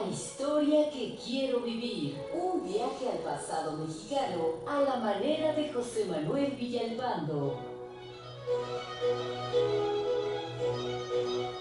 La historia que quiero vivir. Un viaje al pasado mexicano a la manera de José Manuel Villalpando.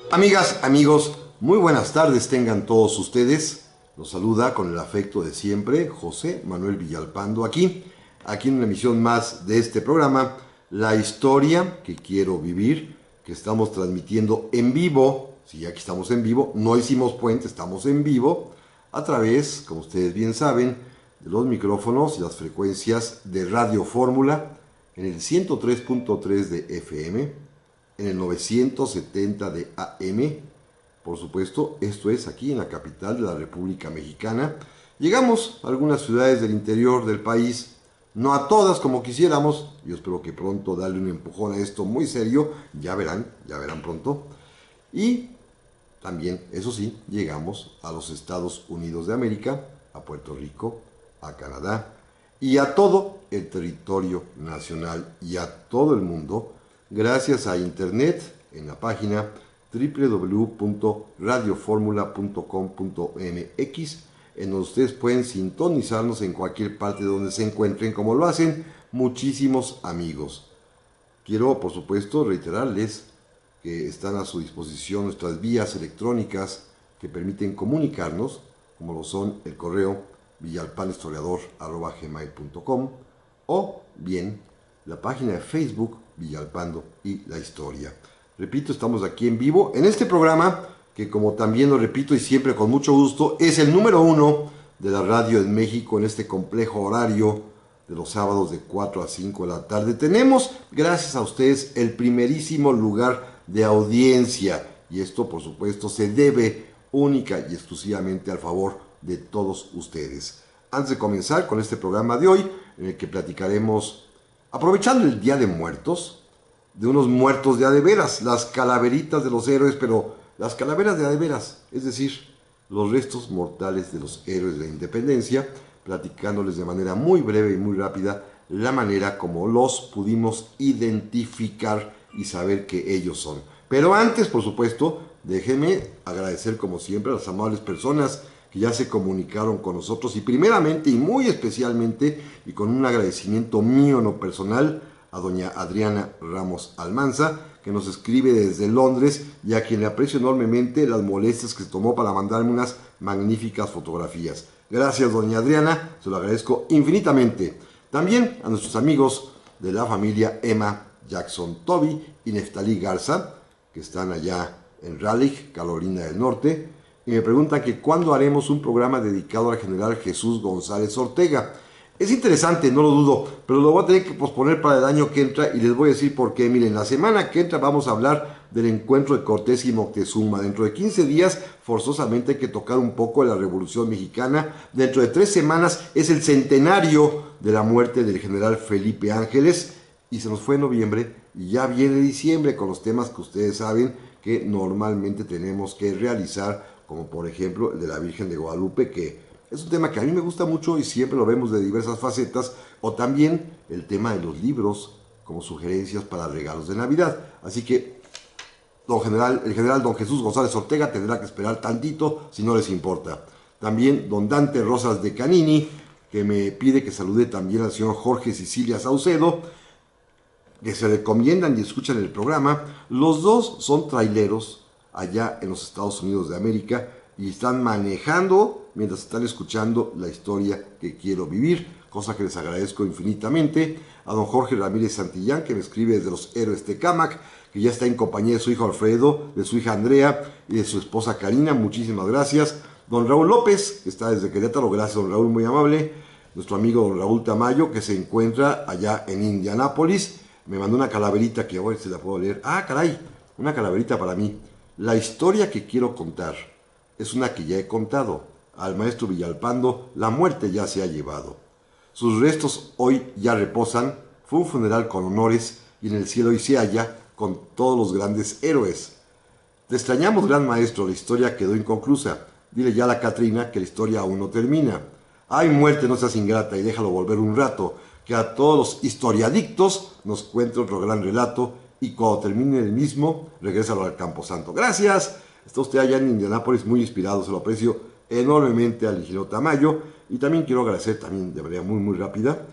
Amigas, amigos, muy buenas tardes tengan todos ustedes. Los saluda con el afecto de siempre José Manuel Villalpando aquí en una emisión más de este programa, La historia que quiero vivir, que estamos transmitiendo en vivo. Sí, aquí estamos en vivo, no hicimos puente, estamos en vivo a través, como ustedes bien saben, de los micrófonos y las frecuencias de Radio Fórmula en el 103.3 de FM, en el 970 de AM. Por supuesto, esto es aquí en la capital de la República Mexicana. Llegamos a algunas ciudades del interior del país, no a todas como quisiéramos. Yo espero que pronto darle un empujón a esto muy serio, ya verán pronto. Y también, eso sí, llegamos a los Estados Unidos de América, a Puerto Rico, a Canadá y a todo el territorio nacional y a todo el mundo, gracias a internet en la página www.radioformula.com.mx, en donde ustedes pueden sintonizarnos en cualquier parte donde se encuentren, como lo hacen muchísimos amigos. Quiero, por supuesto, reiterarles que están a su disposición nuestras vías electrónicas que permiten comunicarnos, como lo son el correo villalpanhistoriador@gmail.com o bien la página de Facebook Villalpando y la Historia. Repito, estamos aquí en vivo en este programa que, como también lo repito y siempre con mucho gusto, es el número 1 de la radio en México en este complejo horario de los sábados de 4 a 5 de la tarde. Tenemos, gracias a ustedes, el primerísimo lugar de audiencia, y esto por supuesto se debe única y exclusivamente al favor de todos ustedes. Antes de comenzar con este programa de hoy, en el que platicaremos, aprovechando el Día de Muertos, de unos muertos de a de veras, las calaveritas de los héroes, pero las calaveras de a de veras, es decir, los restos mortales de los héroes de la independencia, platicándoles de manera muy breve y muy rápida la manera como los pudimos identificar y saber que ellos son. Pero antes, por supuesto, déjenme agradecer como siempre a las amables personas que ya se comunicaron con nosotros, y primeramente y muy especialmente, y con un agradecimiento mío en lo personal, a doña Adriana Ramos Almanza, que nos escribe desde Londres y a quien le aprecio enormemente las molestias que se tomó para mandarme unas magníficas fotografías. Gracias, doña Adriana, se lo agradezco infinitamente. También a nuestros amigos de la familia Emma Jackson Toby y Neftalí Garza, que están allá en Raleigh, Carolina del Norte, y me preguntan que cuándo haremos un programa dedicado al general Jesús González Ortega. Es interesante, no lo dudo, pero lo voy a tener que posponer para el año que entra, y les voy a decir por qué. Miren, la semana que entra vamos a hablar del encuentro de Cortés y Moctezuma. Dentro de 15 días forzosamente hay que tocar un poco de la Revolución Mexicana. Dentro de 3 semanas es el centenario de la muerte del general Felipe Ángeles, y se nos fue noviembre y ya viene diciembre con los temas que ustedes saben que normalmente tenemos que realizar, como por ejemplo el de la Virgen de Guadalupe, que es un tema que a mí me gusta mucho y siempre lo vemos de diversas facetas, o también el tema de los libros como sugerencias para regalos de Navidad. Así que el general don Jesús González Ortega tendrá que esperar tantito si no les importa. También don Dante Rosas de Canini, que me pide que salude también al señor Jorge Sicilia Saucedo, que se recomiendan y escuchan el programa. Los dos son traileros allá en los Estados Unidos de América y están manejando mientras están escuchando la historia que quiero vivir, cosa que les agradezco infinitamente. A don Jorge Ramírez Santillán, que me escribe desde los Héroes Tecámac, que ya está en compañía de su hijo Alfredo, de su hija Andrea y de su esposa Karina, muchísimas gracias. Don Raúl López, que está desde Querétaro, gracias don Raúl, muy amable. Nuestro amigo don Raúl Tamayo, que se encuentra allá en Indianápolis, me mandó una calaverita que ahora se la puedo leer. Ah, caray, una calaverita para mí. La historia que quiero contar es una que ya he contado. Al maestro Villalpando la muerte ya se ha llevado. Sus restos hoy ya reposan. Fue un funeral con honores y en el cielo hoy se halla con todos los grandes héroes. Te extrañamos, gran maestro, la historia quedó inconclusa. Dile ya a la Catrina que la historia aún no termina. Ay, muerte, no seas ingrata y déjalo volver un rato, que a todos los historiadictos nos cuente otro gran relato, y cuando termine el mismo, regrésalo al Camposanto. Gracias. Está usted allá en Indianápolis muy inspirado, se lo aprecio enormemente al ingeniero Tamayo. Y también quiero agradecer también de manera muy rápida,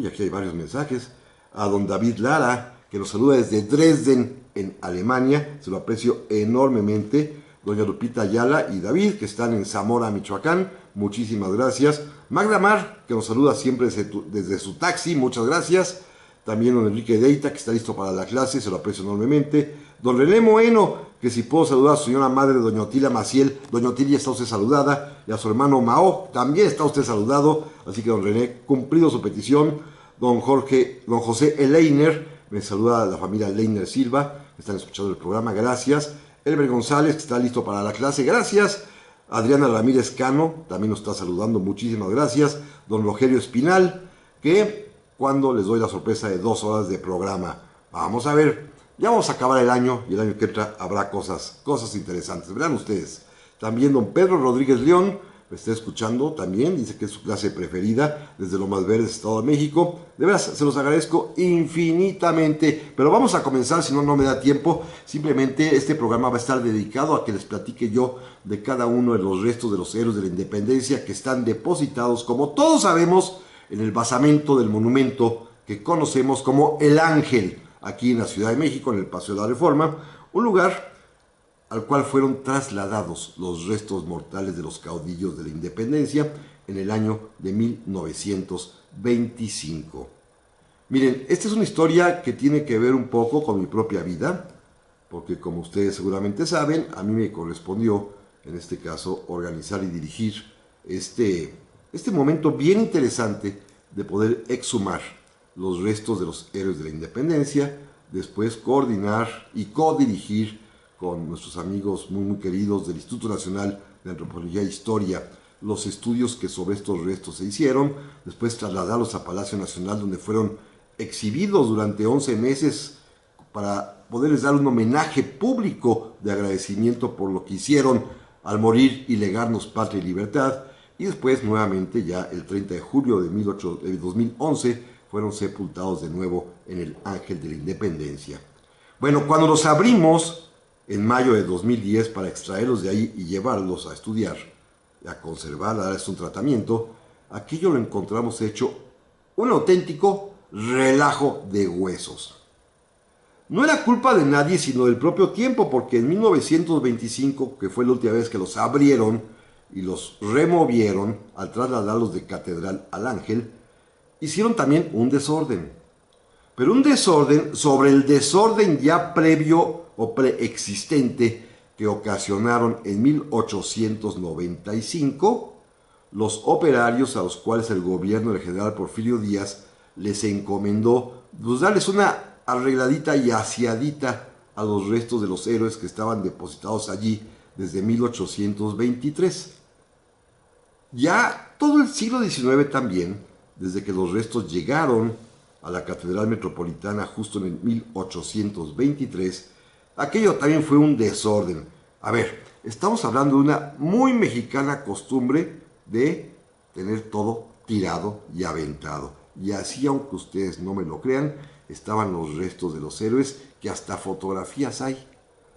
aquí hay varios mensajes, a don David Lara, que nos saluda desde Dresden, en Alemania. Se lo aprecio enormemente. Doña Lupita Ayala y David, que están en Zamora, Michoacán. Muchísimas gracias. Magda Mar, que nos saluda siempre desde su taxi. Muchas gracias. También don Enrique Deita, que está listo para la clase. Se lo aprecio enormemente. Don René Moeno, que si puedo saludar a su señora madre, doña Otilia Maciel. Doña Otilia, está usted saludada. Y a su hermano Mao, también está usted saludado. Así que don René, cumplido su petición. Don José Eleiner, me saluda a la familia Leiner Silva, que están escuchando el programa, gracias. Elber González, que está listo para la clase, gracias. Adriana Ramírez Cano, también nos está saludando, muchísimas gracias. Don Rogelio Espinal, que cuando les doy la sorpresa de 2 horas de programa. Vamos a ver, ya vamos a acabar el año y el año que entra habrá cosas interesantes, verán ustedes. También don Pedro Rodríguez León, me está escuchando también, dice que es su clase preferida desde Lomas Verdes, Estado de México. De veras, se los agradezco infinitamente, pero vamos a comenzar, si no, no me da tiempo. Simplemente este programa va a estar dedicado a que les platique yo de cada uno de los restos de los héroes de la independencia que están depositados, como todos sabemos, en el basamento del monumento que conocemos como El Ángel, aquí en la Ciudad de México, en el Paseo de la Reforma, un lugar al cual fueron trasladados los restos mortales de los caudillos de la independencia en el año de 1925. Miren, esta es una historia que tiene que ver un poco con mi propia vida, porque como ustedes seguramente saben, a mí me correspondió, en este caso, organizar y dirigir este momento bien interesante de poder exhumar los restos de los héroes de la independencia, después coordinar y codirigir con nuestros amigos muy queridos del Instituto Nacional de Antropología e Historia, los estudios que sobre estos restos se hicieron, después trasladarlos a Palacio Nacional, donde fueron exhibidos durante 11 meses para poderles dar un homenaje público de agradecimiento por lo que hicieron al morir y legarnos patria y libertad, y después nuevamente ya el 30 de julio de 2011 fueron sepultados de nuevo en el Ángel de la Independencia. Bueno, cuando los abrimos en mayo de 2010 para extraerlos de ahí y llevarlos a estudiar, a conservar, a darles un tratamiento, aquello lo encontramos hecho un auténtico relajo de huesos. No era culpa de nadie sino del propio tiempo, porque en 1925, que fue la última vez que los abrieron y los removieron al trasladarlos de Catedral al Ángel, hicieron también un desorden. Pero un desorden sobre el desorden ya previo o preexistente que ocasionaron en 1895 los operarios a los cuales el gobierno del general Porfirio Díaz les encomendó darles una arregladita y aseadita a los restos de los héroes que estaban depositados allí desde 1823. Ya todo el siglo XIX también, desde que los restos llegaron a la Catedral Metropolitana justo en el 1823, aquello también fue un desorden. A ver, estamos hablando de una muy mexicana costumbre de tener todo tirado y aventado. Y así, aunque ustedes no me lo crean, estaban los restos de los héroes, que hasta fotografías hay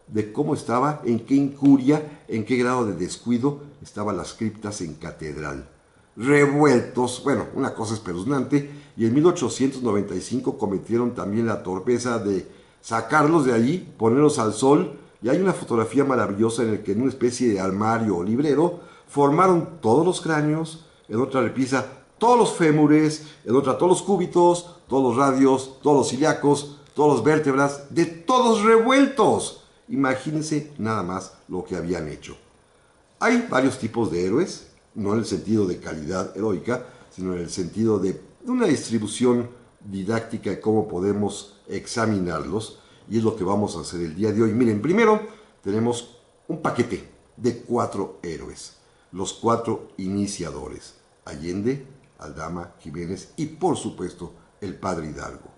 de cómo estaba, en qué incuria, en qué grado de descuido estaban las criptas en catedral. Revueltos, bueno, una cosa espeluznante, y en 1895 cometieron también la torpeza de sacarlos de allí, ponerlos al sol, y hay una fotografía maravillosa en la que en una especie de armario o librero formaron todos los cráneos, en otra repisa todos los fémures, en otra todos los cúbitos, todos los radios, todos los ilíacos, todos los vértebras, de todos revueltos. Imagínense nada más lo que habían hecho. Hay varios tipos de héroes, no en el sentido de calidad heroica, sino en el sentido de una distribución didáctica de cómo podemos examinarlos, y es lo que vamos a hacer el día de hoy. Miren, primero tenemos un paquete de 4 héroes, los 4 iniciadores: Allende, Aldama, Jiménez y por supuesto el padre Hidalgo.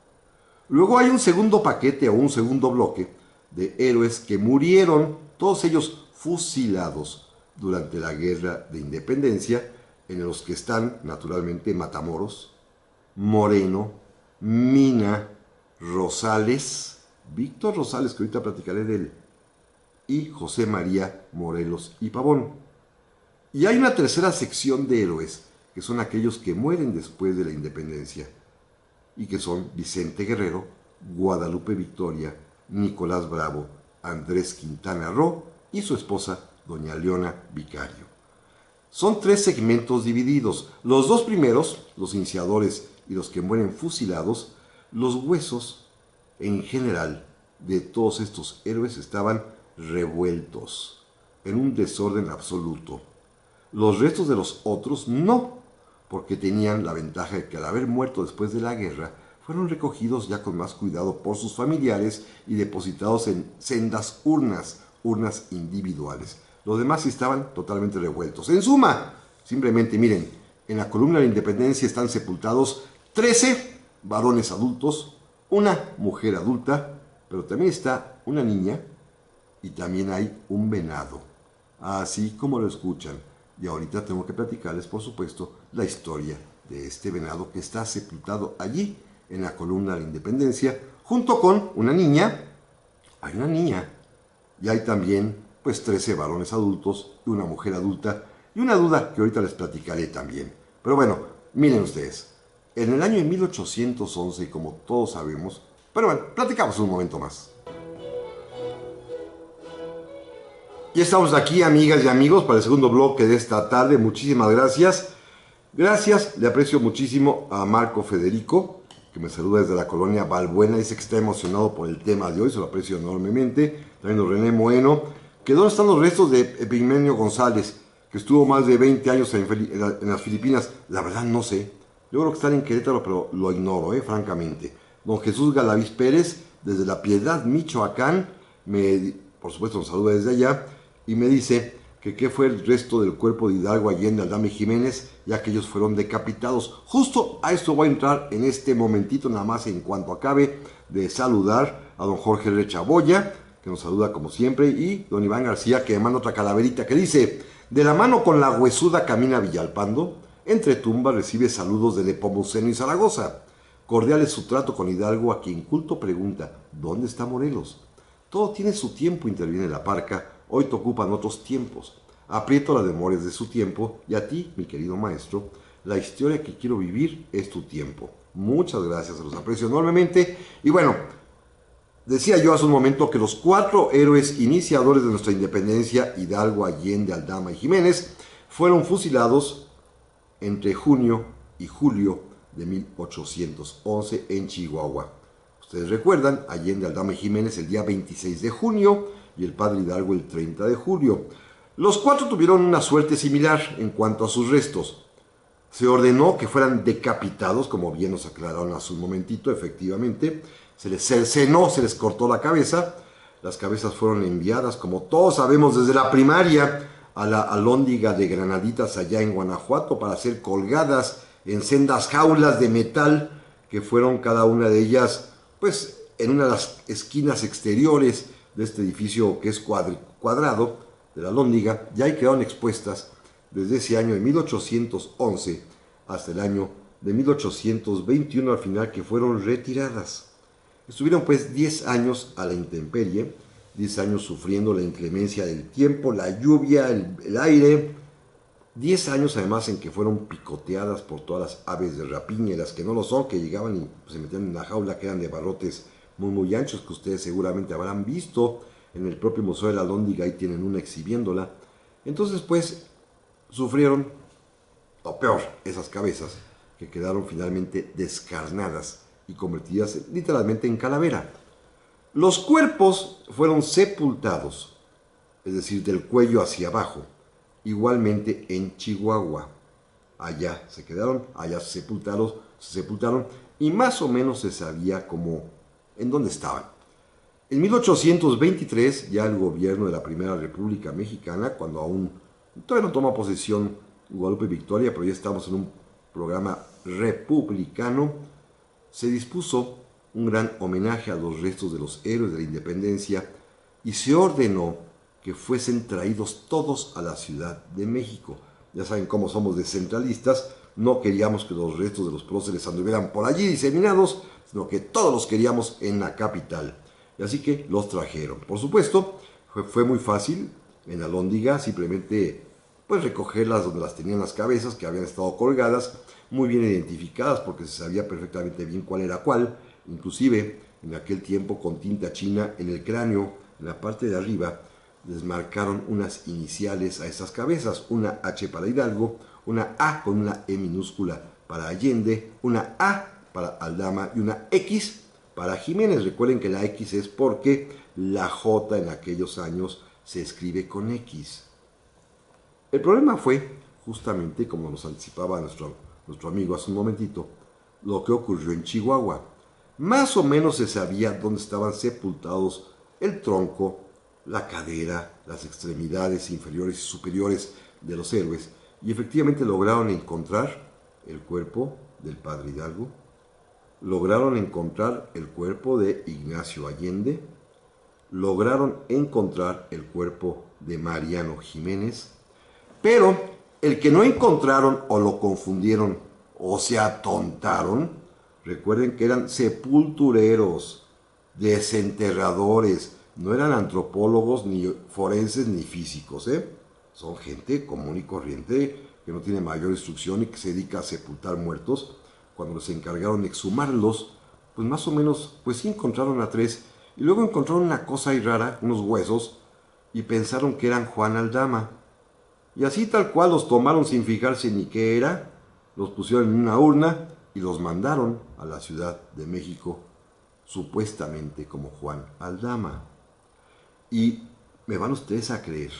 Luego hay un segundo paquete o un segundo bloque de héroes que murieron, todos ellos fusilados durante la Guerra de Independencia, en los que están naturalmente Matamoros, Moreno, Mina, Rosales, Víctor Rosales, que ahorita platicaré de él, y José María Morelos y Pavón. Y hay una tercera sección de héroes, que son aquellos que mueren después de la independencia, y que son Vicente Guerrero, Guadalupe Victoria, Nicolás Bravo, Andrés Quintana Roo y su esposa, doña Leona Vicario. Son 3 segmentos divididos. Los 2 primeros, los iniciadores y los que mueren fusilados, los huesos en general de todos estos héroes estaban revueltos, en un desorden absoluto. Los restos de los otros no, porque tenían la ventaja de que al haber muerto después de la guerra, fueron recogidos ya con más cuidado por sus familiares y depositados en sendas urnas individuales. Los demás sí estaban totalmente revueltos. En suma, simplemente miren, en la columna de la Independencia están sepultados 13 varones adultos, una mujer adulta, pero también está una niña y también hay un venado, así como lo escuchan. Y ahorita tengo que platicarles, por supuesto, la historia de este venado que está sepultado allí en la columna de la Independencia, junto con una niña. Hay una niña. Y hay también, pues, 13 varones adultos y una mujer adulta. Y una duda que ahorita les platicaré también. Pero bueno, miren ustedes. En el año de 1811, como todos sabemos, pero bueno, platicamos un momento más. Ya estamos aquí, amigas y amigos, para el segundo bloque de esta tarde. Muchísimas gracias. Gracias, le aprecio muchísimo a Marco Federico, que me saluda desde la colonia Balbuena. Dice que está emocionado por el tema de hoy, se lo aprecio enormemente. También René Moeno, que ¿dónde están los restos de Epigmenio González, que estuvo más de 20 años en las Filipinas? La verdad no sé. Yo creo que están en Querétaro, pero lo ignoro, francamente. Don Jesús Galaviz Pérez, desde La Piedad, Michoacán, por supuesto nos saluda desde allá, y me dice que qué fue el resto del cuerpo de Hidalgo Allende, Aldama y Jiménez, ya que ellos fueron decapitados. Justo a esto voy a entrar en este momentito, nada más en cuanto acabe de saludar a don Jorge R. Chaboya, que nos saluda como siempre, y don Iván García, que me manda otra calaverita que dice: de la mano con la huesuda camina Villalpando, entre tumbas recibe saludos de Nepomuceno y Zaragoza. Cordial es su trato con Hidalgo, a quien culto pregunta: ¿dónde está Morelos? Todo tiene su tiempo, interviene la parca. Hoy te ocupan otros tiempos. Aprieto las memorias de su tiempo, y a ti, mi querido maestro, la historia que quiero vivir es tu tiempo. Muchas gracias, se los aprecio enormemente. Y bueno, decía yo hace un momento que los 4 héroes iniciadores de nuestra independencia, Hidalgo, Allende, Aldama y Jiménez, fueron fusilados entre junio y julio de 1811 en Chihuahua. Ustedes recuerdan, Allende, Aldama y Jiménez el día 26 de junio y el padre Hidalgo el 30 de julio. Los 4 tuvieron una suerte similar en cuanto a sus restos. Se ordenó que fueran decapitados, como bien nos aclararon hace un momentito, efectivamente. Se les cercenó, se les cortó la cabeza. Las cabezas fueron enviadas, como todos sabemos, desde la primaria a la Alhóndiga de Granaditas allá en Guanajuato para ser colgadas en sendas jaulas de metal que fueron cada una de ellas, pues, en una de las esquinas exteriores de este edificio que es cuadrado de la Alhóndiga, y ahí quedaron expuestas desde ese año de 1811 hasta el año de 1821, al final, que fueron retiradas. Estuvieron pues 10 años a la intemperie, 10 años sufriendo la inclemencia del tiempo, la lluvia, el aire, 10 años además en que fueron picoteadas por todas las aves de rapiña, y las que no lo son, que llegaban y se metían en la jaula, que eran de barrotes muy anchos, que ustedes seguramente habrán visto en el propio Museo de la Alhóndiga, ahí tienen una exhibiéndola. Entonces pues sufrieron, o peor, esas cabezas que quedaron finalmente descarnadas y convertidas literalmente en calavera. Los cuerpos fueron sepultados, es decir, del cuello hacia abajo, igualmente en Chihuahua. Allá se quedaron, allá se sepultaron, y más o menos se sabía cómo, en dónde estaban. En 1823, ya el gobierno de la Primera República Mexicana, cuando aún todavía no toma posesión Guadalupe Victoria, pero ya estamos en un programa republicano, se dispuso un gran homenaje a los restos de los héroes de la independencia y se ordenó que fuesen traídos todos a la Ciudad de México. Ya saben cómo somos descentralistas, no queríamos que los restos de los próceres anduvieran por allí diseminados, sino que todos los queríamos en la capital. Y así que los trajeron. Por supuesto, fue muy fácil. En Alhóndiga simplemente pues recogerlas donde las tenían las cabezas, que habían estado colgadas, muy bien identificadas porque se sabía perfectamente bien cuál era cuál, inclusive en aquel tiempo con tinta china en el cráneo, en la parte de arriba, les marcaron unas iniciales a esas cabezas, una H para Hidalgo, una A con una E minúscula para Allende, una A para Aldama y una X para Jiménez. Recuerden que la X es porque la J en aquellos años se escribe con X. El problema fue, justamente como nos anticipaba nuestro amigo hace un momentito, lo que ocurrió en Chihuahua. Más o menos se sabía dónde estaban sepultados el tronco, la cadera, las extremidades inferiores y superiores de los héroes, y efectivamente lograron encontrar el cuerpo del padre Hidalgo, lograron encontrar el cuerpo de Ignacio Allende, lograron encontrar el cuerpo de Mariano Jiménez, pero el que no encontraron o lo confundieron o se atontaron, recuerden que eran sepultureros, desenterradores, no eran antropólogos, ni forenses, ni físicos, Son gente común y corriente que no tiene mayor instrucción y que se dedica a sepultar muertos. Cuando les encargaron de exhumarlos, pues más o menos, pues sí encontraron a 3. Y luego encontraron una cosa ahí rara, unos huesos, y pensaron que eran Juan Aldama. Y así tal cual los tomaron sin fijarse ni qué era, los pusieron en una urna y los mandaron a la Ciudad de México, supuestamente como Juan Aldama. Y me van ustedes a creer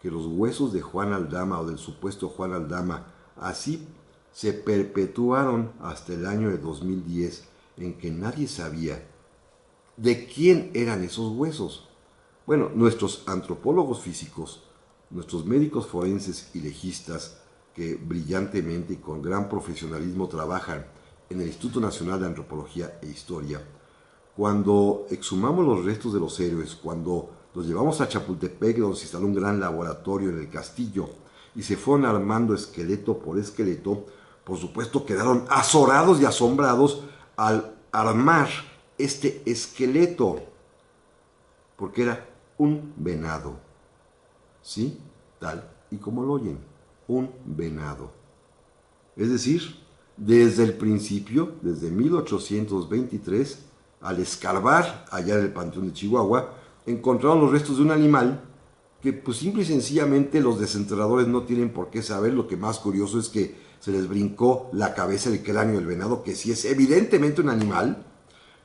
que los huesos de Juan Aldama o del supuesto Juan Aldama así se perpetuaron hasta el año de 2010, en que nadie sabía de quién eran esos huesos. Bueno, nuestros antropólogos físicos, nuestros médicos forenses y legistas, que brillantemente y con gran profesionalismo trabajan en el Instituto Nacional de Antropología e Historia, cuando exhumamos los restos de los héroes, cuando los llevamos a Chapultepec, donde se instaló un gran laboratorio en el castillo, y se fueron armando esqueleto por esqueleto, por supuesto quedaron azorados y asombrados al armar este esqueleto, porque era un venado, ¿sí? Tal y como lo oyen, un venado. Es decir, desde el principio, desde 1823, al escarbar allá en el Panteón de Chihuahua, encontraron los restos de un animal que pues simple y sencillamente los desenterradores no tienen por qué saber. Lo que más curioso es que se les brincó la cabeza, el cráneo del venado, que sí es evidentemente un animal,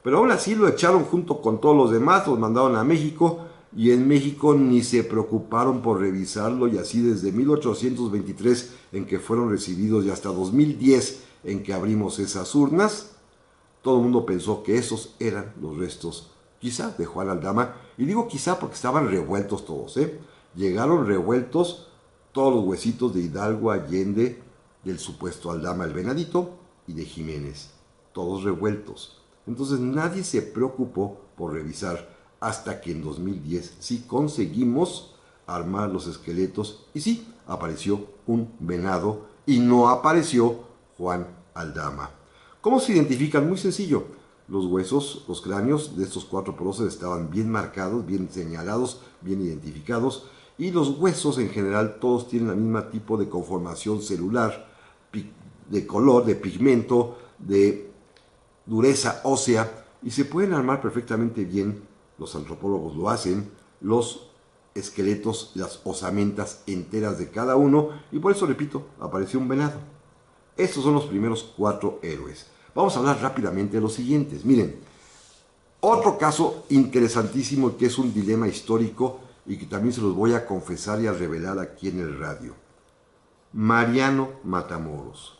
pero aún así lo echaron junto con todos los demás, los mandaron a México, y en México ni se preocuparon por revisarlo, y así desde 1823 en que fueron recibidos y hasta 2010 en que abrimos esas urnas, todo el mundo pensó que esos eran los restos, quizá, de Juan Aldama. Y digo quizá porque estaban revueltos todos, Llegaron revueltos todos los huesitos de Hidalgo, Allende, del supuesto Aldama el Venadito y de Jiménez. Todos revueltos. Entonces nadie se preocupó por revisar hasta que en 2010 sí conseguimos armar los esqueletos y sí apareció un venado y no apareció Juan Aldama. ¿Cómo se identifican? Muy sencillo. Los huesos, los cráneos de estos 4 próceres estaban bien marcados, bien señalados, bien identificados, y los huesos en general todos tienen el mismo tipo de conformación celular, de color, de pigmento, de dureza ósea, y se pueden armar perfectamente bien, los antropólogos lo hacen, los esqueletos, las osamentas enteras de cada uno, y por eso, repito, apareció un venado. Estos son los primeros 4 héroes. Vamos a hablar rápidamente de los siguientes. Miren, otro caso interesantísimo que es un dilema histórico y que también se los voy a confesar y a revelar aquí en el radio. Mariano Matamoros.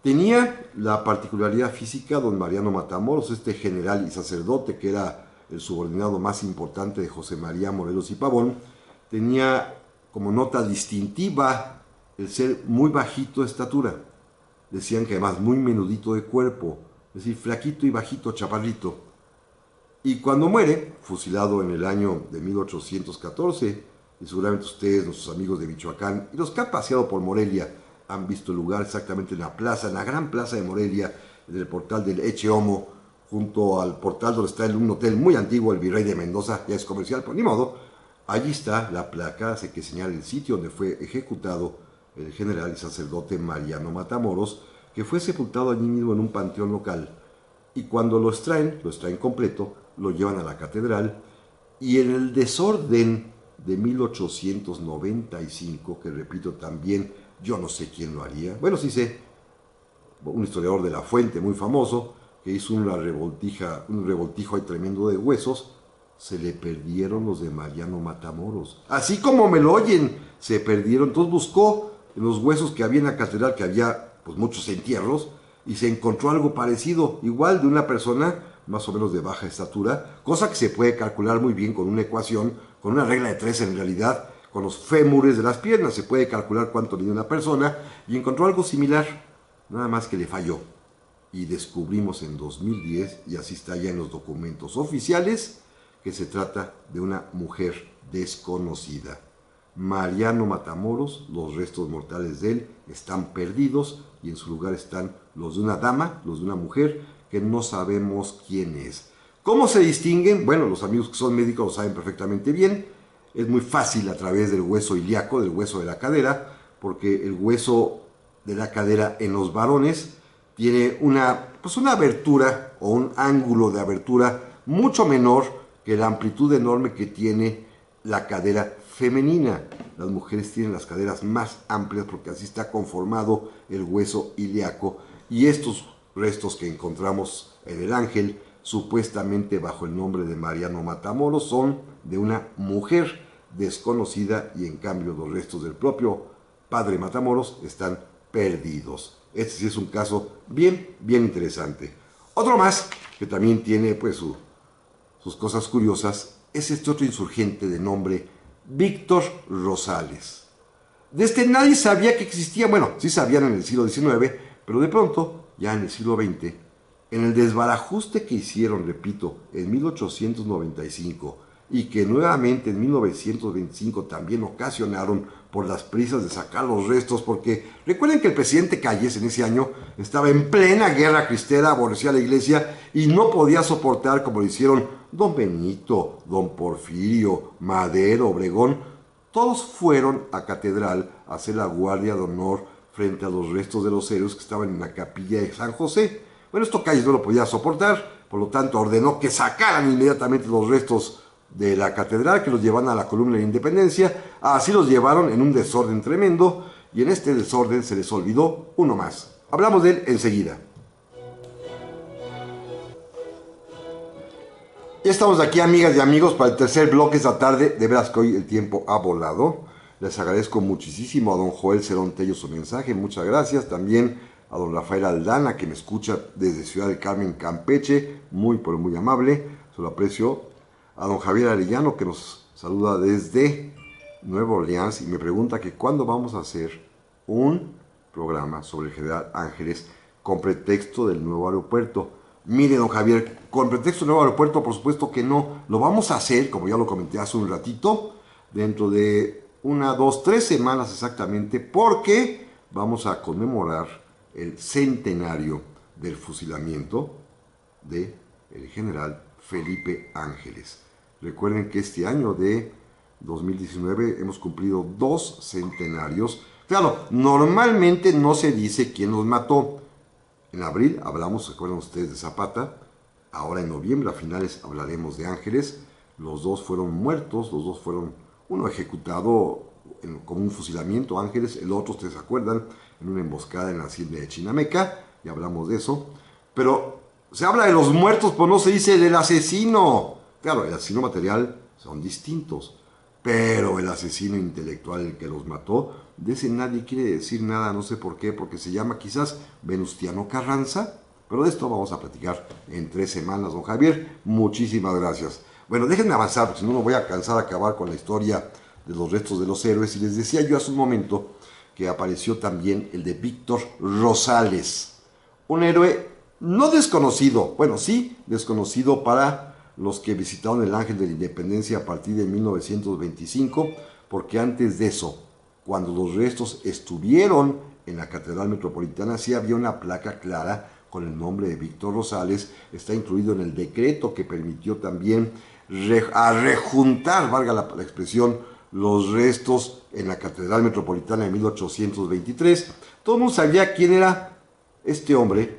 Tenía la particularidad física, don Mariano Matamoros, este general y sacerdote que era el subordinado más importante de José María Morelos y Pavón, tenía como nota distintiva el ser muy bajito de estatura. Decían que además muy menudito de cuerpo, es decir, flaquito y bajito, chaparrito. Y cuando muere, fusilado en el año de 1814, y seguramente ustedes, nuestros amigos de Michoacán, y los que han paseado por Morelia, han visto el lugar exactamente en la plaza, en la gran plaza de Morelia, en el portal del Echeomo, junto al portal donde está un hotel muy antiguo, el Virrey de Mendoza, ya es comercial, pero ni modo. Allí está la placa que señala el sitio donde fue ejecutado el general y sacerdote Mariano Matamoros, que fue sepultado allí mismo en un panteón local. Y cuando lo extraen completo, lo llevan a la catedral, y en el desorden de 1895, que repito también, yo no sé quién lo haría, bueno, sí sé, un historiador de la Fuente muy famoso, que hizo un revoltijo ahí tremendo de huesos, se le perdieron los de Mariano Matamoros. Así como me lo oyen, se perdieron. Entonces buscó en los huesos que había en la catedral, que había pues muchos entierros, y se encontró algo parecido, igual de una persona más o menos de baja estatura, cosa que se puede calcular muy bien con una ecuación, con una regla de 3 en realidad, con los fémures de las piernas, se puede calcular cuánto mide una persona, y encontró algo similar, nada más que le falló. Y descubrimos en 2010, y así está ya en los documentos oficiales, que se trata de una mujer desconocida. Mariano Matamoros, los restos mortales de él están perdidos y en su lugar están los de una dama, los de una mujer que no sabemos quién es. ¿Cómo se distinguen? Bueno, los amigos que son médicos lo saben perfectamente bien. Es muy fácil a través del hueso ilíaco, del hueso de la cadera, porque el hueso de la cadera en los varones tiene una abertura o un ángulo de abertura mucho menor que la amplitud enorme que tiene la cadera femenina. Las mujeres tienen las caderas más amplias porque así está conformado el hueso ilíaco, y estos restos que encontramos en el ángel, supuestamente bajo el nombre de Mariano Matamoros, son de una mujer desconocida, y en cambio los restos del propio padre Matamoros están perdidos. Este sí es un caso bien interesante. Otro más que también tiene pues sus cosas curiosas es este otro insurgente de nombre Víctor Rosales. De este nadie sabía que existía, bueno, sí sabían en el siglo XIX, pero de pronto, ya en el siglo XX, en el desbarajuste que hicieron, repito, en 1895, y que nuevamente en 1925 también ocasionaron por las prisas de sacar los restos, porque recuerden que el presidente Calles en ese año estaba en plena guerra cristera, aborrecía a la iglesia y no podía soportar, como lo hicieron don Benito, don Porfirio, Madero, Obregón. Todos fueron a catedral a hacer la guardia de honor frente a los restos de los héroes que estaban en la capilla de San José. Bueno, esto Calles no lo podía soportar, por lo tanto ordenó que sacaran inmediatamente los restos de la catedral, que los llevaran a la columna de la Independencia. Así los llevaron en un desorden tremendo, y en este desorden se les olvidó uno más. Hablamos de él enseguida. Ya estamos aquí, amigas y amigos, para el tercer bloque esta tarde. De veras que hoy el tiempo ha volado. Les agradezco muchísimo a don Joel Cerón Tello su mensaje, muchas gracias. También a don Rafael Aldana, que me escucha desde Ciudad del Carmen, Campeche, muy amable, se lo aprecio. A don Javier Arellano, que nos saluda desde Nueva Orleans y me pregunta que cuándo vamos a hacer un programa sobre el general Ángeles con pretexto del nuevo aeropuerto. Mire, don Javier, con pretexto del nuevo aeropuerto, por supuesto que no. Lo vamos a hacer, como ya lo comenté hace un ratito, dentro de 1, 2, 3 semanas exactamente, porque vamos a conmemorar el centenario del fusilamiento del general Felipe Ángeles. Recuerden que este año de 2019 hemos cumplido 2 centenarios. Claro, normalmente no se dice quién los mató. En abril hablamos, recuerdan ustedes, de Zapata. Ahora en noviembre, a finales, hablaremos de Ángeles. Los dos fueron muertos, los dos fueron, uno ejecutado como un fusilamiento, Ángeles, el otro, ustedes se acuerdan, en una emboscada en la hacienda de Chinameca, y hablamos de eso. Pero se habla de los muertos, pero no se dice del asesino. Claro, el asesino material son distintos, pero el asesino intelectual, el que los mató, de ese nadie quiere decir nada, no sé por qué, porque se llama quizás Venustiano Carranza, pero de esto vamos a platicar en 3 semanas, don Javier. Muchísimas gracias. Bueno, déjenme avanzar, porque si no me voy a cansar de acabar con la historia de los restos de los héroes. Y les decía yo hace un momento que apareció también el de Víctor Rosales, un héroe no desconocido, bueno, sí desconocido para los que visitaron el Ángel de la Independencia a partir de 1925, porque antes de eso, cuando los restos estuvieron en la Catedral Metropolitana, sí había una placa clara con el nombre de Víctor Rosales, está incluido en el decreto que permitió también rejuntar, valga la expresión, los restos en la Catedral Metropolitana de 1823. Todo el mundo sabía quién era este hombre,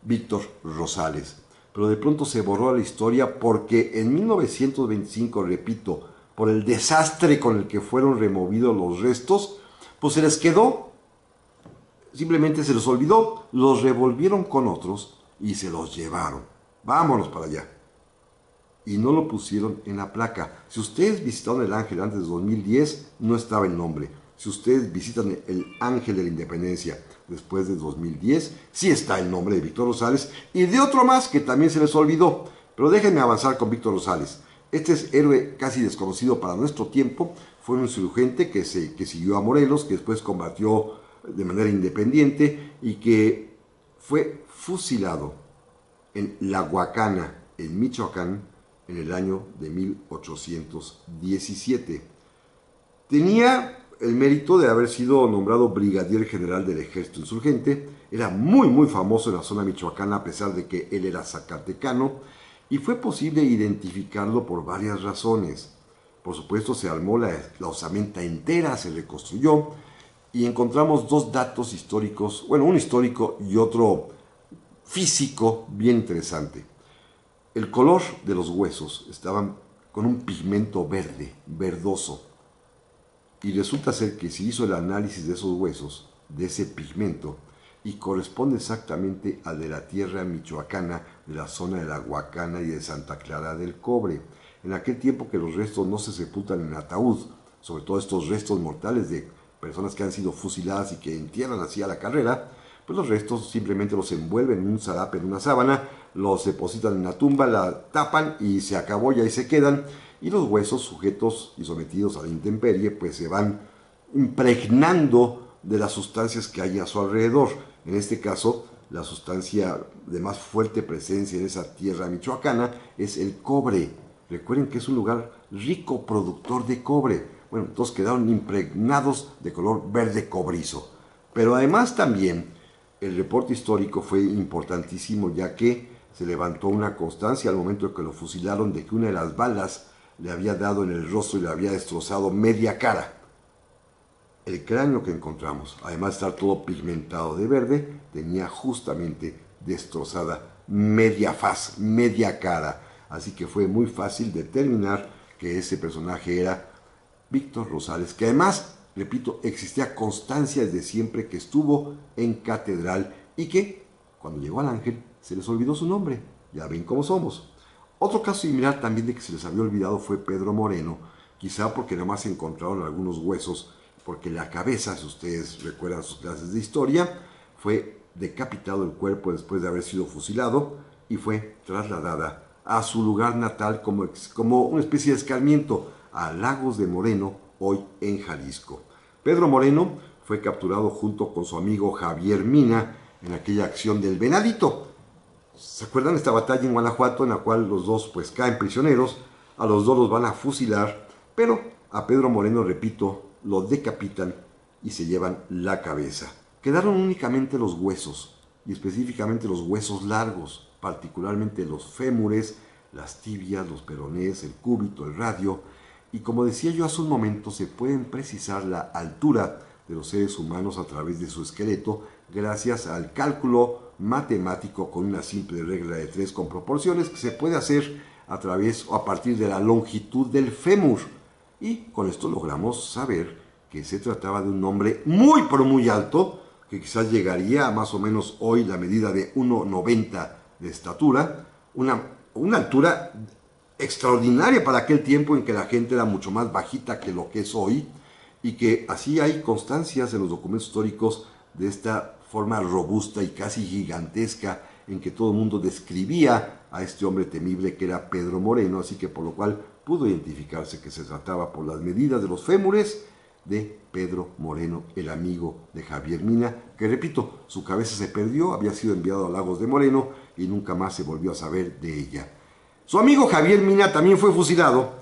Víctor Rosales, pero de pronto se borró la historia porque en 1925, repito, por el desastre con el que fueron removidos los restos, pues se les quedó, simplemente se les olvidó, los revolvieron con otros y se los llevaron. Vámonos para allá. Y no lo pusieron en la placa. Si ustedes visitaron el Ángel antes de 2010, no estaba el nombre. Si ustedes visitan el Ángel de la Independencia después de 2010, sí está el nombre de Víctor Rosales y de otro más que también se les olvidó. Pero déjenme avanzar con Víctor Rosales. Este es héroe casi desconocido para nuestro tiempo. Fue un insurgente que siguió a Morelos, que después combatió de manera independiente y que fue fusilado en La Huacana, en Michoacán, en el año de 1817. Tenía el mérito de haber sido nombrado brigadier general del ejército insurgente. Era muy famoso en la zona michoacana a pesar de que él era zacatecano, y fue posible identificarlo por varias razones. Por supuesto, se armó la osamenta entera, se reconstruyó y encontramos dos datos históricos, bueno, un histórico y otro físico bien interesante. El color de los huesos estaban con un pigmento verde, verdoso. Y resulta ser que se hizo el análisis de esos huesos, de ese pigmento, y corresponde exactamente al de la tierra michoacana, de la zona de La Huacana y de Santa Clara del Cobre. En aquel tiempo que los restos no se sepultan en ataúd, sobre todo estos restos mortales de personas que han sido fusiladas y que entierran así a la carrera, pues los restos simplemente los envuelven en un zarape, en una sábana, los depositan en la tumba, la tapan y se acabó, y ahí se quedan. Y los huesos, sujetos y sometidos a la intemperie, pues se van impregnando de las sustancias que hay a su alrededor. En este caso, la sustancia de más fuerte presencia en esa tierra michoacana es el cobre. Recuerden que es un lugar rico productor de cobre. Bueno, entonces quedaron impregnados de color verde cobrizo. Pero además también el reporte histórico fue importantísimo, ya que se levantó una constancia al momento de que lo fusilaron de que una de las balas le había dado en el rostro y le había destrozado media cara. El cráneo que encontramos, además de estar todo pigmentado de verde, tenía justamente destrozada media faz, media cara. Así que fue muy fácil determinar que ese personaje era Víctor Rosales, que además, repito, existía constancia desde siempre que estuvo en catedral y que cuando llegó al Ángel se les olvidó su nombre. Ya ven cómo somos. Otro caso similar también de que se les había olvidado fue Pedro Moreno, quizá porque nada más se encontraron algunos huesos, porque la cabeza, si ustedes recuerdan sus clases de historia, fue decapitado el cuerpo después de haber sido fusilado y fue trasladada a su lugar natal como una especie de escarmiento, a Lagos de Moreno, hoy en Jalisco. Pedro Moreno fue capturado junto con su amigo Javier Mina en aquella acción del Venadito. ¿Se acuerdan de esta batalla en Guanajuato en la cual los dos pues caen prisioneros? A los dos los van a fusilar, pero a Pedro Moreno, repito, lo decapitan y se llevan la cabeza. Quedaron únicamente los huesos, y específicamente los huesos largos, particularmente los fémures, las tibias, los peronés, el cúbito, el radio, y como decía yo hace un momento, se pueden precisar la altura de los seres humanos a través de su esqueleto gracias al cálculo matemático con una simple regla de 3 con proporciones que se puede hacer a través o a partir de la longitud del fémur. Y con esto logramos saber que se trataba de un hombre muy pero muy alto, que quizás llegaría a más o menos hoy la medida de 1,90 de estatura, una altura extraordinaria para aquel tiempo en que la gente era mucho más bajita que lo que es hoy, y que así hay constancias en los documentos históricos de esta forma robusta y casi gigantesca en que todo el mundo describía a este hombre temible que era Pedro Moreno, así que por lo cual pudo identificarse que se trataba por las medidas de los fémures de Pedro Moreno, el amigo de Javier Mina, que repito, su cabeza se perdió, había sido enviado a Lagos de Moreno y nunca más se volvió a saber de ella. Su amigo Javier Mina también fue fusilado,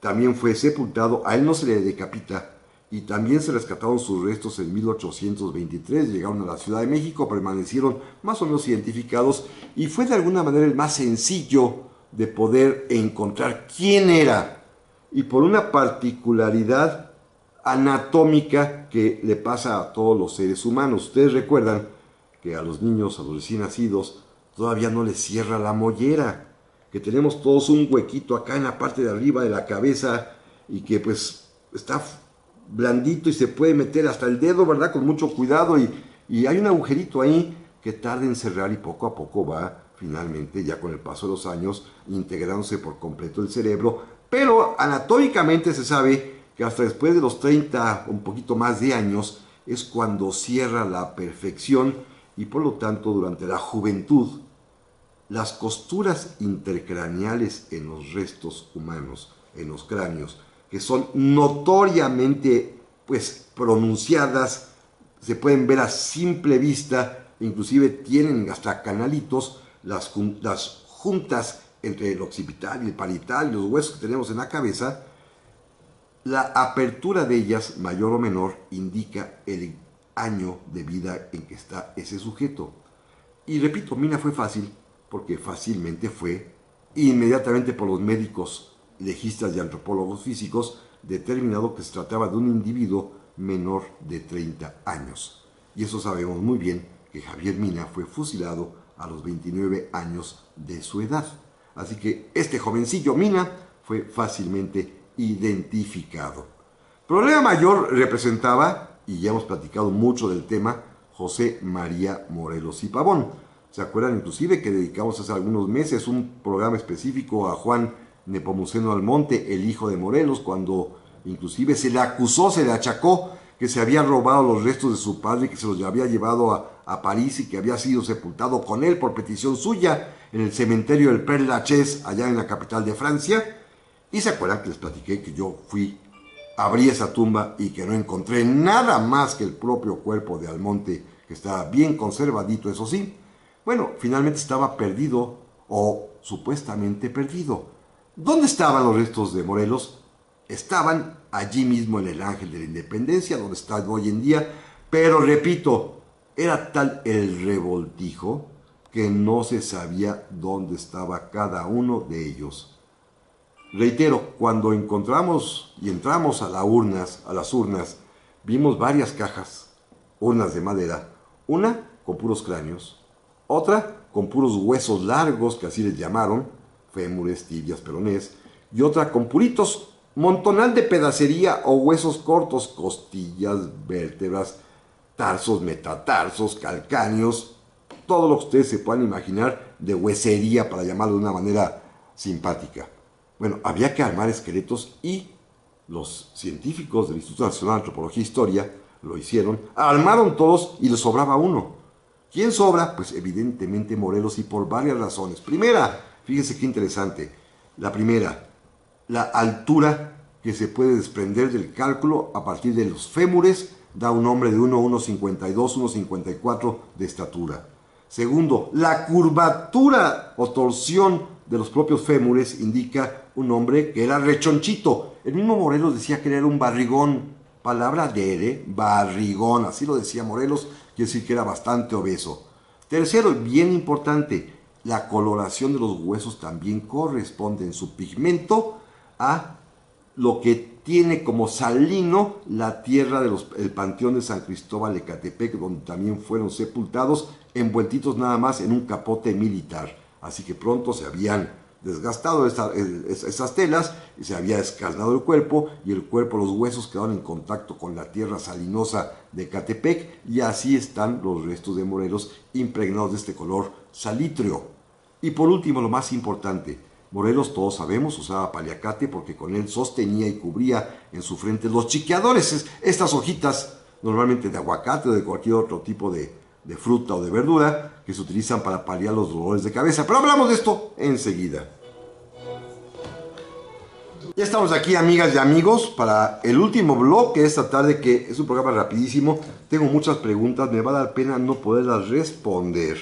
también fue sepultado, a él no se le decapita, y también se rescataron sus restos en 1823, llegaron a la Ciudad de México, permanecieron más o menos identificados y fue de alguna manera el más sencillo de poder encontrar quién era, y por una particularidad anatómica que le pasa a todos los seres humanos. Ustedes recuerdan que a los niños, a los recién nacidos, todavía no les cierra la mollera, que tenemos todos un huequito acá en la parte de arriba de la cabeza y que pues está blandito y se puede meter hasta el dedo, ¿verdad? Con mucho cuidado, y hay un agujerito ahí que tarda en cerrar y poco a poco va finalmente, ya con el paso de los años, integrándose por completo el cerebro. Pero anatómicamente se sabe que hasta después de los 30, un poquito más de años, es cuando cierra la perfección, y por lo tanto durante la juventud las costuras intercraneales en los restos humanos, en los cráneos, que son notoriamente pues pronunciadas, se pueden ver a simple vista, inclusive tienen hasta canalitos, las juntas entre el occipital y el parietal y los huesos que tenemos en la cabeza. La apertura de ellas, mayor o menor, indica el año de vida en que está ese sujeto. Y repito, Mina fue fácil, porque fácilmente fue, inmediatamente por los médicos legistas y antropólogos físicos, determinado que se trataba de un individuo menor de 30 años. Y eso sabemos muy bien, que Javier Mina fue fusilado a los 29 años de su edad. Así que este jovencillo Mina fue fácilmente identificado. Problema mayor representaba, y ya hemos platicado mucho del tema, José María Morelos y Pavón. ¿Se acuerdan inclusive que dedicamos hace algunos meses un programa específico a Juan Nepomuceno Almonte, el hijo de Morelos, cuando inclusive se le acusó, se le achacó que se había robado los restos de su padre, que se los había llevado a París y que había sido sepultado con él por petición suya en el cementerio del Père Lachaise, allá en la capital de Francia? Y se acuerdan que les platiqué que yo abrí esa tumba y que no encontré nada más que el propio cuerpo de Almonte, que estaba bien conservadito, eso sí. Bueno, finalmente estaba perdido, o supuestamente perdido. ¿Dónde estaban los restos de Morelos? Estaban allí mismo en el Ángel de la Independencia, donde está hoy en día, pero repito, era tal el revoltijo que no se sabía dónde estaba cada uno de ellos. Reitero, cuando encontramos y entramos a las urnas, vimos varias cajas, urnas de madera, una con puros cráneos, otra con puros huesos largos, que así les llamaron, fémures, tibias, peronés, y otra con puritos montonal de pedacería o huesos cortos, costillas, vértebras, tarsos, metatarsos, calcáneos, todo lo que ustedes se puedan imaginar de huesería, para llamarlo de una manera simpática. Bueno, había que armar esqueletos y los científicos del Instituto Nacional de Antropología e Historia lo hicieron, armaron todos y les sobraba uno. ¿Quién sobra? Pues evidentemente Morelos, y por varias razones. Primera, fíjense qué interesante, la primera, la altura que se puede desprender del cálculo a partir de los fémures da un hombre de 1,52, 1,54 de estatura. Segundo, la curvatura o torsión de los propios fémures indica un hombre que era rechonchito. El mismo Morelos decía que era un barrigón, palabra de barrigón, así lo decía Morelos, quiere decir que era bastante obeso. Tercero, bien importante, la coloración de los huesos también corresponde en su pigmento a lo que tiene como salino la tierra del Panteón de San Cristóbal de Ecatepec, donde también fueron sepultados, envueltitos nada más en un capote militar. Así que pronto se habían desgastado esas telas y se había escarnado el cuerpo, y el cuerpo, los huesos quedaron en contacto con la tierra salinosa de Ecatepec, y así están los restos de Morelos impregnados de este color salitreo. Y por último, lo más importante, Morelos, todos sabemos, usaba paliacate porque con él sostenía y cubría en su frente los chiqueadores, estas hojitas normalmente de aguacate o de cualquier otro tipo de fruta o de verdura que se utilizan para paliar los dolores de cabeza. Pero hablamos de esto enseguida. Ya estamos aquí, amigas y amigos, para el último bloque esta tarde, que es un programa rapidísimo. Tengo muchas preguntas, me va a dar pena no poderlas responder.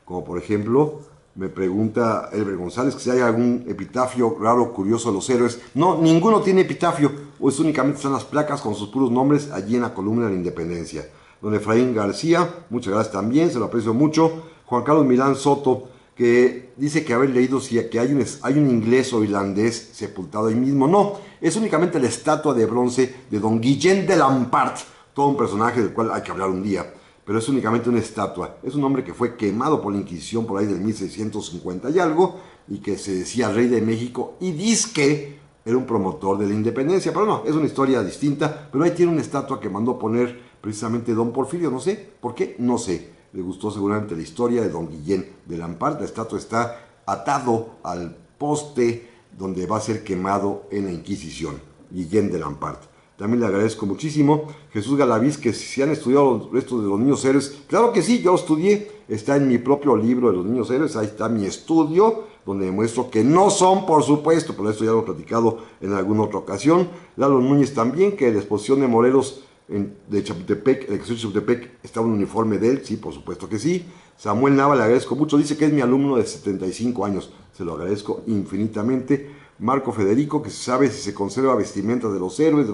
Como por ejemplo, Me pregunta Elber González que si hay algún epitafio raro, curioso de los héroes. No, ninguno tiene epitafio, pues únicamente están las placas con sus puros nombres allí en la columna de la Independencia. Don Efraín García, muchas gracias también, se lo aprecio mucho. Juan Carlos Milán Soto, que dice que haber leído que hay un inglés o irlandés sepultado ahí mismo. No, es únicamente la estatua de bronce de Don Guillén de Lampart, todo un personaje del cual hay que hablar un día, pero es únicamente una estatua. Es un hombre que fue quemado por la Inquisición por ahí del 1650 y algo, y que se decía rey de México, y dizque era un promotor de la independencia, pero no, es una historia distinta. Pero ahí tiene una estatua que mandó poner precisamente Don Porfirio, no sé, ¿por qué? No sé. Le gustó seguramente la historia de Don Guillén de Lampart. La estatua está atado al poste donde va a ser quemado en la Inquisición. Guillén de Lampart. También le agradezco muchísimo. Jesús Galaviz, que si han estudiado los restos de los niños héroes, claro que sí, yo lo estudié, está en mi propio libro de los niños héroes, ahí está mi estudio, donde demuestro que no son, por supuesto, pero esto ya lo he platicado en alguna otra ocasión. Lalo Núñez también, que la exposición de Morelos de Chapultepec, el exposición de Chapultepec, está un uniforme de él, sí, por supuesto que sí. Samuel Nava, le agradezco mucho, dice que es mi alumno de 75 años, se lo agradezco infinitamente. Marco Federico, que se sabe si se conserva vestimenta de los héroes de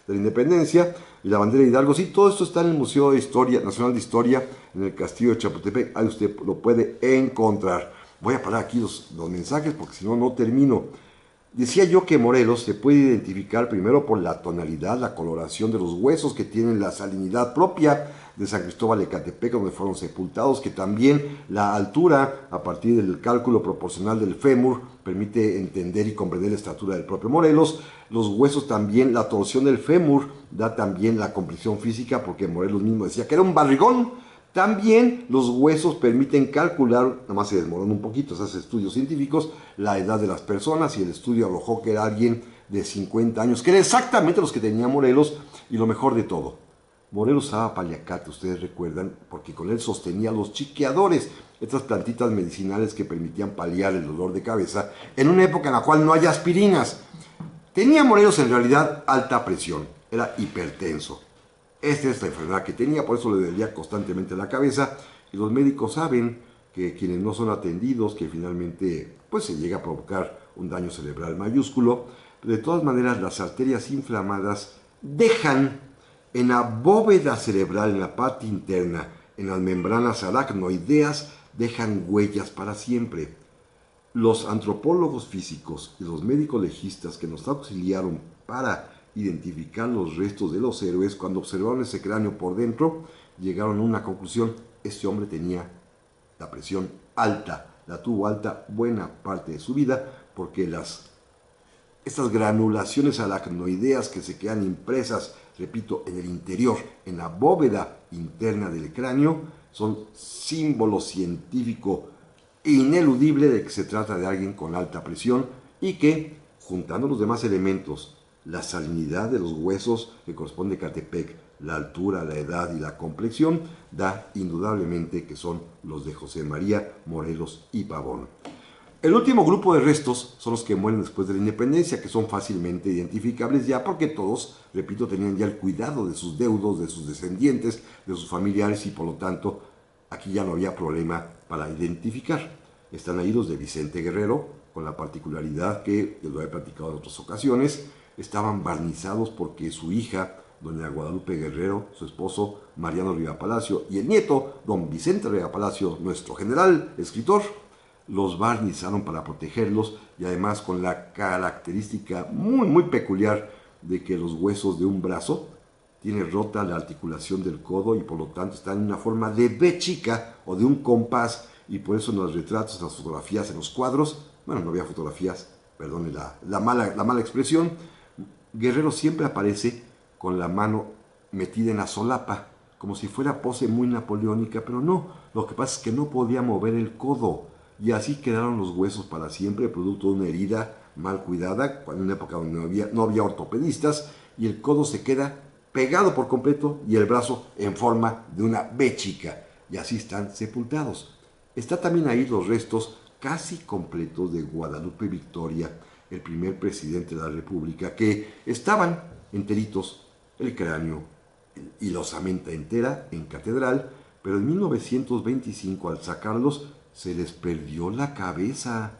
la Independencia y la bandera de Hidalgo. Sí, todo esto está en el Museo de Historia Nacional de Historia, en el Castillo de Chapultepec. Ahí usted lo puede encontrar. Voy a parar aquí los mensajes porque si no, no termino. Decía yo que Morelos se puede identificar primero por la tonalidad, la coloración de los huesos que tienen la salinidad propia de San Cristóbal de Catepec, donde fueron sepultados, que también la altura, a partir del cálculo proporcional del fémur, permite entender y comprender la estatura del propio Morelos. Los huesos también, la torsión del fémur da también la comprensión física, porque Morelos mismo decía que era un barrigón. También los huesos permiten calcular, nada más se desmorona un poquito, se hacen estudios científicos, la edad de las personas, y el estudio arrojó que era alguien de 50 años, que era exactamente los que tenía Morelos. Y lo mejor de todo, Morelos usaba paliacate, ustedes recuerdan, porque con él sostenía los chiqueadores, estas plantitas medicinales que permitían paliar el dolor de cabeza en una época en la cual no hay aspirinas. Tenía Morelos en realidad alta presión, era hipertenso. Esta es la enfermedad que tenía, por eso le dolía constantemente la cabeza, y los médicos saben que quienes no son atendidos, que finalmente pues se llega a provocar un daño cerebral mayúsculo. De todas maneras, las arterias inflamadas dejan en la bóveda cerebral, en la parte interna, en las membranas aracnoideas, dejan huellas para siempre. Los antropólogos físicos y los médicos legistas que nos auxiliaron para identificar los restos de los héroes, cuando observaron ese cráneo por dentro, llegaron a una conclusión: este hombre tenía la presión alta, la tuvo alta buena parte de su vida, porque estas granulaciones aracnoideas que se quedan impresas, repito, en el interior, en la bóveda interna del cráneo, son símbolo científico ineludible de que se trata de alguien con alta presión, y que, juntando los demás elementos, la salinidad de los huesos que corresponde a Catepec, la altura, la edad y la complexión, da indudablemente que son los de José María Morelos y Pavón. El último grupo de restos son los que mueren después de la independencia, que son fácilmente identificables ya porque todos, repito, tenían ya el cuidado de sus deudos, de sus descendientes, de sus familiares, y por lo tanto aquí ya no había problema para identificar. Están ahí los de Vicente Guerrero, con la particularidad que, lo he platicado en otras ocasiones, estaban barnizados porque su hija, doña Guadalupe Guerrero, su esposo Mariano Rivera Palacio, y el nieto, don Vicente Rivera Palacio, nuestro general, escritor, los barnizaron para protegerlos, y además con la característica muy peculiar de que los huesos de un brazo tiene rota la articulación del codo, y por lo tanto están en una forma de B chica o de un compás, y por eso en los retratos, en las fotografías, en los cuadros, bueno, no había fotografías, perdone la mala expresión, Guerrero siempre aparece con la mano metida en la solapa, como si fuera pose muy napoleónica, pero no, lo que pasa es que no podía mover el codo, y así quedaron los huesos para siempre, producto de una herida mal cuidada, en una época donde no había ortopedistas, y el codo se queda pegado por completo y el brazo en forma de una B chica, y así están sepultados. Está también ahí los restos casi completos de Guadalupe Victoria, el primer presidente de la República, que estaban enteritos, el cráneo y la osamenta entera en catedral, pero en 1925, al sacarlos, se les perdió la cabeza.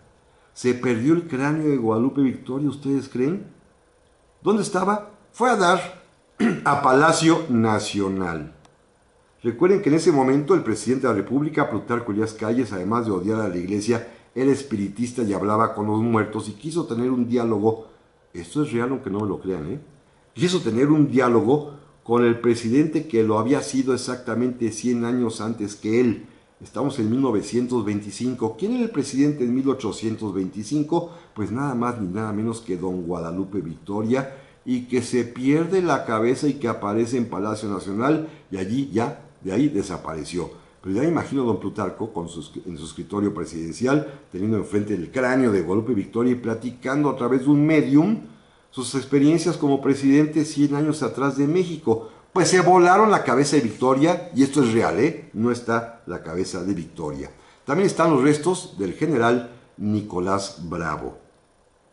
Se perdió el cráneo de Guadalupe Victoria, ¿ustedes creen? ¿Dónde estaba? Fue a dar a Palacio Nacional. Recuerden que en ese momento el presidente de la República, Plutarco Elías Calles, además de odiar a la iglesia, era espiritista y hablaba con los muertos y quiso tener un diálogo. Esto es real, aunque no me lo crean, ¿eh? Quiso tener un diálogo con el presidente que lo había sido exactamente 100 años antes que él. Estamos en 1925. ¿Quién era el presidente en 1825? Pues nada más ni nada menos que don Guadalupe Victoria, y que se pierde la cabeza y que aparece en Palacio Nacional y allí ya, de ahí desapareció. Pero ya imagino a don Plutarco en su escritorio presidencial, teniendo enfrente el cráneo de Guadalupe Victoria y platicando a través de un medium sus experiencias como presidente 100 años atrás de México. Pues se volaron la cabeza de Victoria, y esto es real, ¿eh? No está la cabeza de Victoria. También están los restos del general Nicolás Bravo,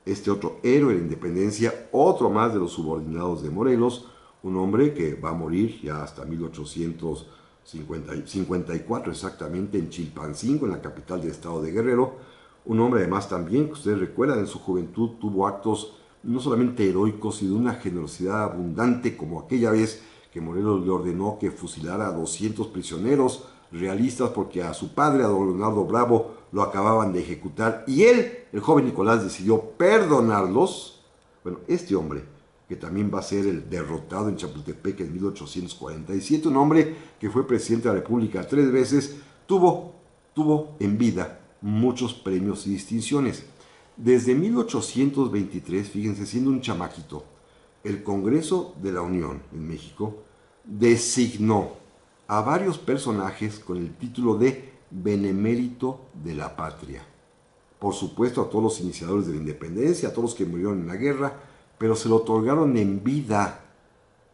este otro héroe de la independencia, otro más de los subordinados de Morelos, un hombre que va a morir ya hasta 1854 exactamente en Chilpancingo, en la capital del estado de Guerrero. Un hombre además también, que ustedes recuerdan, en su juventud tuvo actos no solamente heroicos, sino de una generosidad abundante, como aquella vez que Morelos le ordenó que fusilara a 200 prisioneros realistas porque a su padre, a don Leonardo Bravo, lo acababan de ejecutar, y él, el joven Nicolás, decidió perdonarlos. Bueno, este hombre, que también va a ser el derrotado en Chapultepec en 1847, un hombre que fue presidente de la República 3 veces, tuvo en vida muchos premios y distinciones. Desde 1823, fíjense, siendo un chamaquito, el Congreso de la Unión en México designó a varios personajes con el título de Benemérito de la Patria. Por supuesto, a todos los iniciadores de la independencia, a todos los que murieron en la guerra, pero se lo otorgaron en vida,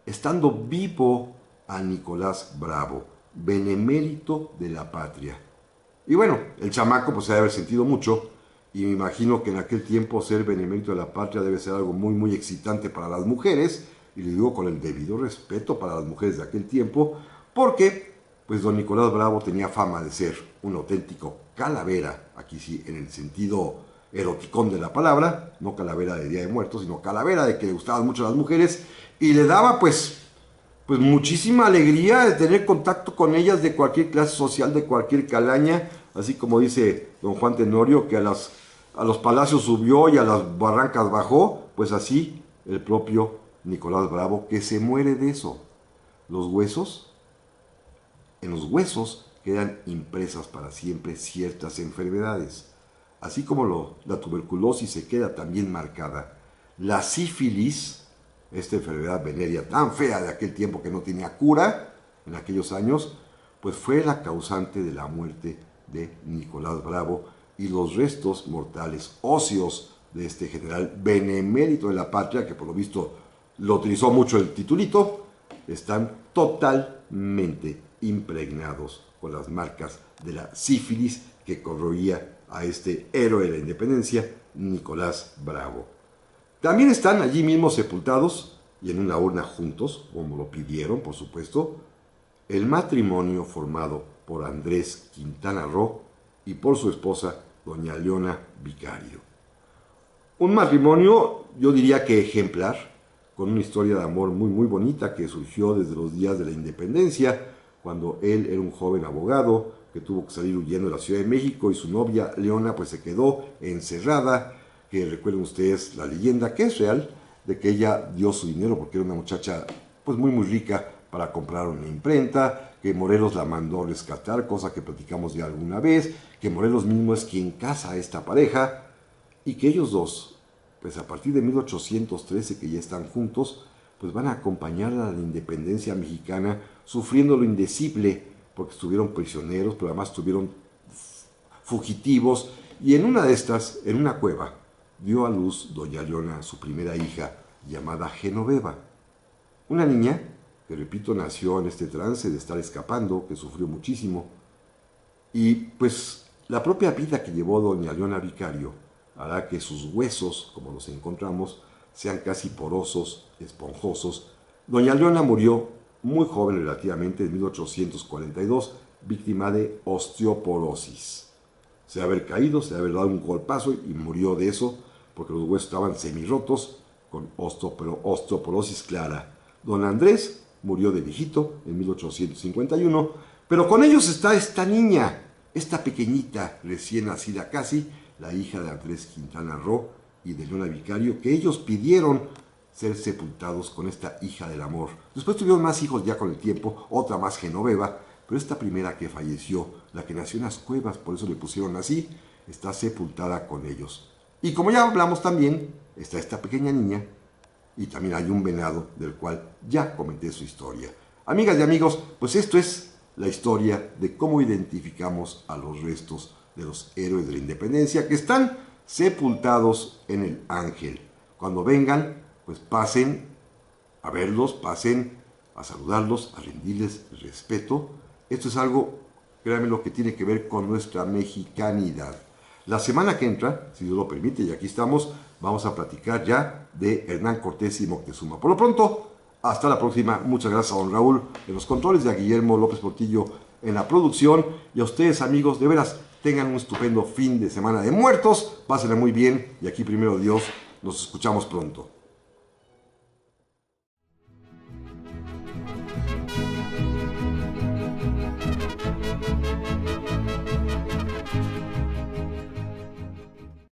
estando vivo, a Nicolás Bravo, Benemérito de la Patria. Y bueno, el chamaco pues se debe haber sentido mucho, y me imagino que en aquel tiempo ser Benemérito de la Patria debe ser algo muy, muy excitante para las mujeres, y le digo con el debido respeto para las mujeres de aquel tiempo, porque pues don Nicolás Bravo tenía fama de ser un auténtico calavera, aquí sí en el sentido eroticón de la palabra, no calavera de Día de Muertos, sino calavera de que le gustaban mucho las mujeres, y le daba pues muchísima alegría de tener contacto con ellas de cualquier clase social, de cualquier calaña, así como dice don Juan Tenorio, que a los palacios subió y a las barrancas bajó, pues así el propio Nicolás Bravo, que se muere de eso. Los huesos, en los huesos quedan impresas para siempre ciertas enfermedades, así como la tuberculosis se queda también marcada. La sífilis, esta enfermedad venérea tan fea de aquel tiempo que no tenía cura en aquellos años, pues fue la causante de la muerte de Nicolás Bravo, y los restos mortales óseos de este general Benemérito de la Patria, que por lo visto lo utilizó mucho el titulito, están totalmente impregnados con las marcas de la sífilis que corroía a este héroe de la independencia, Nicolás Bravo. También están allí mismo sepultados, y en una urna juntos, como lo pidieron, por supuesto, el matrimonio formado por Andrés Quintana Roo y por su esposa, doña Leona Vicario. Un matrimonio, yo diría que ejemplar, con una historia de amor muy, muy bonita que surgió desde los días de la independencia, cuando él era un joven abogado que tuvo que salir huyendo de la Ciudad de México, y su novia Leona pues se quedó encerrada, que recuerden ustedes la leyenda, que es real, de que ella dio su dinero porque era una muchacha pues muy, muy rica, para comprar una imprenta, que Morelos la mandó a rescatar, cosa que platicamos ya alguna vez, que Morelos mismo es quien casa a esta pareja, y que ellos dos, pues a partir de 1813, que ya están juntos, pues van a acompañar a la independencia mexicana, sufriendo lo indecible, porque estuvieron prisioneros, pero además estuvieron fugitivos, y en una de estas, en una cueva, dio a luz doña Leona, su primera hija, llamada Genoveva. Una niña que, repito, nació en este trance de estar escapando, que sufrió muchísimo, y pues la propia vida que llevó doña Leona Vicario hará que sus huesos, como los encontramos, sean casi porosos, esponjosos. Doña Leona murió muy joven relativamente, en 1842, víctima de osteoporosis. Se debe haber caído, se debe haber dado un golpazo y murió de eso, porque los huesos estaban semirrotos con osteoporosis clara. Don Andrés murió de viejito en 1851, pero con ellos está esta niña, esta pequeñita, recién nacida casi, la hija de Andrés Quintana Roo y de Leona Vicario, que ellos pidieron ser sepultados con esta hija del amor. Después tuvieron más hijos ya con el tiempo, otra más Genoveva, pero esta primera que falleció, la que nació en las cuevas, por eso le pusieron así, está sepultada con ellos. Y como ya hablamos también, está esta pequeña niña, y también hay un venado del cual ya comenté su historia. Amigas y amigos, pues esto es la historia de cómo identificamos a los restos de los héroes de la independencia que están sepultados en el Ángel. Cuando vengan, pues pasen a verlos, pasen a saludarlos, a rendirles respeto. Esto es algo, créanme, lo que tiene que ver con nuestra mexicanidad. La semana que entra, si Dios lo permite, y aquí estamos, vamos a platicar ya de Hernán Cortés y Moctezuma. Por lo pronto, hasta la próxima. Muchas gracias a don Raúl en los controles, y a Guillermo López Portillo en la producción. Y a ustedes, amigos, de veras, tengan un estupendo fin de semana de muertos. Pásenla muy bien y aquí, primero Dios, nos escuchamos pronto.